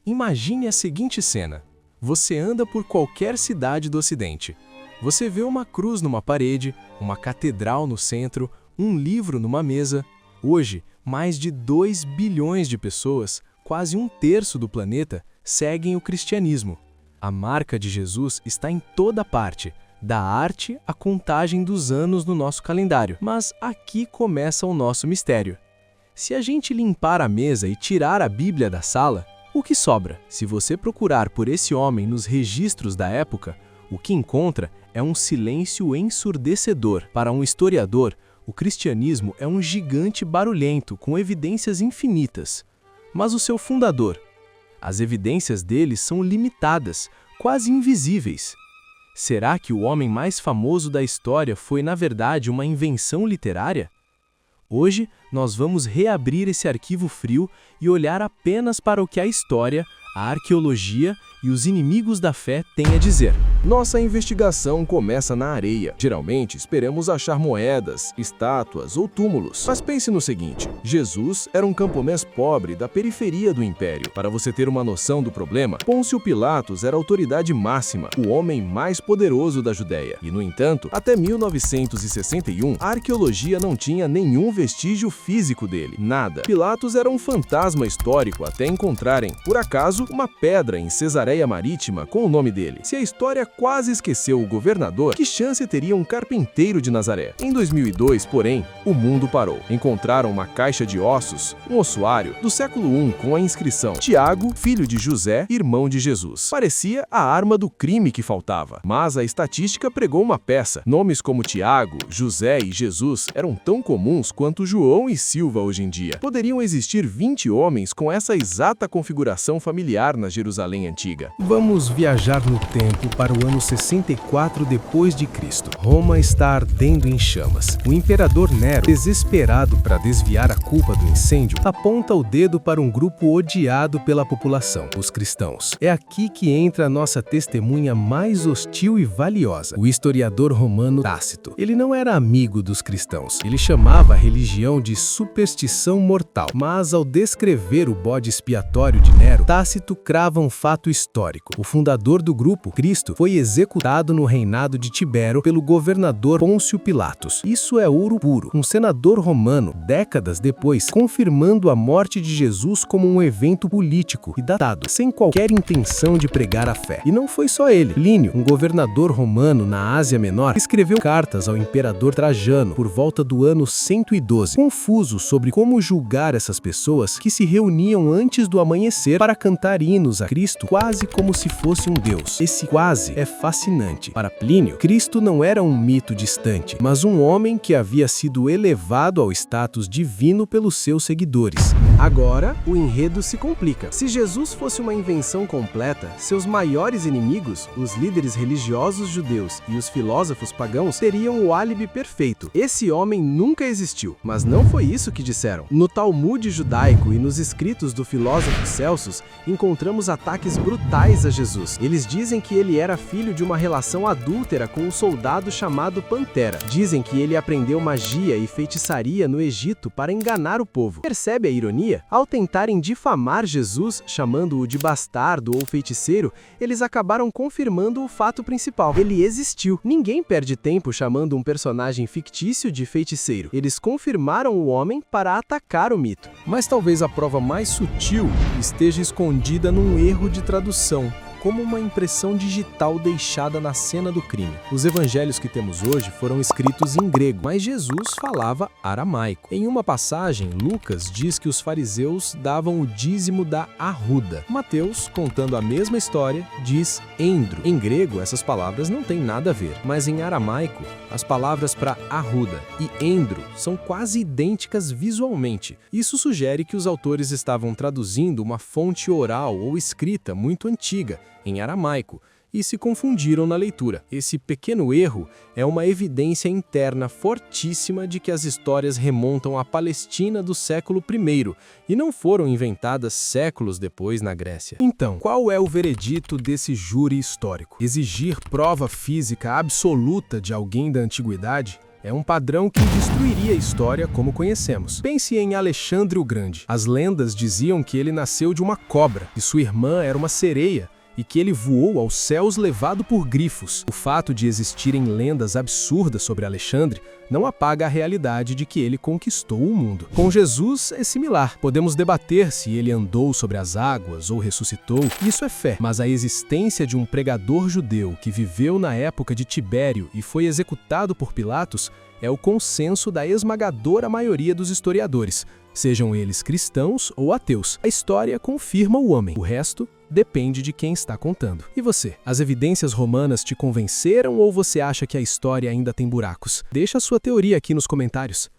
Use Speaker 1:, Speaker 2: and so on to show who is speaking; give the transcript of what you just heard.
Speaker 1: Imagine a seguinte cena. Você anda por qualquer cidade do Ocidente. Você vê uma cruz numa parede, uma catedral no centro, um livro numa mesa. Hoje, mais de 2 bilhões de pessoas, quase um terço do planeta, seguem o cristianismo. A marca de Jesus está em toda parte, da arte à contagem dos anos no nosso calendário. Mas aqui começa o nosso mistério. Se a gente limpar a mesa e tirar a Bíblia da sala, o que sobra? Se você procurar por esse homem nos registros da época, o que encontra é um silêncio ensurdecedor. Para um historiador, o cristianismo é um gigante barulhento com evidências infinitas. Mas o seu fundador? As evidências dele são limitadas, quase invisíveis. Será que o homem mais famoso da história foi, na verdade, uma invenção literária? Hoje, nós vamos reabrir esse arquivo frio e olhar apenas para o que a história, a arqueologia e os inimigos da fé têm a dizer.
Speaker 2: Nossa investigação começa na areia. Geralmente, esperamos achar moedas, estátuas ou túmulos. Mas pense no seguinte, Jesus era um camponês pobre da periferia do império. Para você ter uma noção do problema, Pôncio Pilatos era a autoridade máxima, o homem mais poderoso da Judéia. E, no entanto, até 1961, a arqueologia não tinha nenhum vestígio físico dele. Nada. Pilatos era um fantasma histórico até encontrarem, por acaso, uma pedra em Cesareia Marítima com o nome dele. Se a história quase esqueceu o governador, que chance teria um carpinteiro de Nazaré? Em 2002, porém, o mundo parou. Encontraram uma caixa de ossos, um ossuário, do século I com a inscrição Tiago, filho de José, irmão de Jesus. Parecia a arma do crime que faltava, mas a estatística pregou uma peça. Nomes como Tiago, José e Jesus eram tão comuns quanto João e Silva hoje em dia. Poderiam existir 20 homens com essa exata configuração familiar na Jerusalém antiga.
Speaker 3: Vamos viajar no tempo para o ano 64 depois de Cristo. Roma está ardendo em chamas. O imperador Nero, desesperado para desviar a culpa do incêndio, aponta o dedo para um grupo odiado pela população, os cristãos. É aqui que entra a nossa testemunha mais hostil e valiosa, o historiador romano Tácito. Ele não era amigo dos cristãos. Ele chamava a religião de superstição mortal. Mas ao descrever o bode expiatório de Nero, Tácito crava um fato histórico. O fundador do grupo, Cristo, foi executado no reinado de Tibério pelo governador Pôncio Pilatos. Isso é ouro puro. Um senador romano, décadas depois, confirmando a morte de Jesus como um evento político e datado, sem qualquer intenção de pregar a fé. E não foi só ele. Plínio, um governador romano na Ásia Menor, escreveu cartas ao imperador Trajano por volta do ano 112, confuso sobre como julgar essas pessoas que se reuniam antes do amanhecer para cantar hinos a Cristo quase como se fosse um deus. Esse quase é fascinante. Para Plínio, Cristo não era um mito distante, mas um homem que havia sido elevado ao status divino pelos seus seguidores.
Speaker 1: Agora, o enredo se complica. Se Jesus fosse uma invenção completa, seus maiores inimigos, os líderes religiosos judeus e os filósofos pagãos, teriam o álibi perfeito. Esse homem nunca existiu, mas não foi isso que disseram. No Talmude judaico e nos escritos do filósofo Celsus, encontramos ataques brutais a Jesus. Eles dizem que ele era filho de uma relação adúltera com um soldado chamado Pantera. Dizem que ele aprendeu magia e feitiçaria no Egito para enganar o povo. Percebe a ironia? Ao tentarem difamar Jesus, chamando-o de bastardo ou feiticeiro, eles acabaram confirmando o fato principal. Ele existiu. Ninguém perde tempo chamando um personagem fictício de feiticeiro. Eles confirmaram o homem para atacar o mito.
Speaker 2: Mas talvez a prova mais sutil esteja escondida num erro de tradução, como uma impressão digital deixada na cena do crime. Os evangelhos que temos hoje foram escritos em grego, mas Jesus falava aramaico. Em uma passagem, Lucas diz que os fariseus davam o dízimo da arruda. Mateus, contando a mesma história, diz endro. Em grego, essas palavras não têm nada a ver, mas em aramaico, as palavras para arruda e endro são quase idênticas visualmente. Isso sugere que os autores estavam traduzindo uma fonte oral ou escrita muito antiga, em aramaico, e se confundiram na leitura. Esse pequeno erro é uma evidência interna fortíssima de que as histórias remontam à Palestina do século I e não foram inventadas séculos depois na Grécia.
Speaker 3: Então, qual é o veredito desse júri histórico? Exigir prova física absoluta de alguém da antiguidade? É um padrão que destruiria a história como conhecemos. Pense em Alexandre o Grande. As lendas diziam que ele nasceu de uma cobra, que sua irmã era uma sereia e que ele voou aos céus levado por grifos. O fato de existirem lendas absurdas sobre Alexandre não apaga a realidade de que ele conquistou o mundo. Com Jesus é similar. Podemos debater se ele andou sobre as águas ou ressuscitou, isso é fé. Mas a existência de um pregador judeu que viveu na época de Tibério e foi executado por Pilatos é o consenso da esmagadora maioria dos historiadores, sejam eles cristãos ou ateus. A história confirma o homem, o resto depende de quem está contando. E você? As evidências romanas te convenceram ou você acha que a história ainda tem buracos? Deixa a sua teoria aqui nos comentários.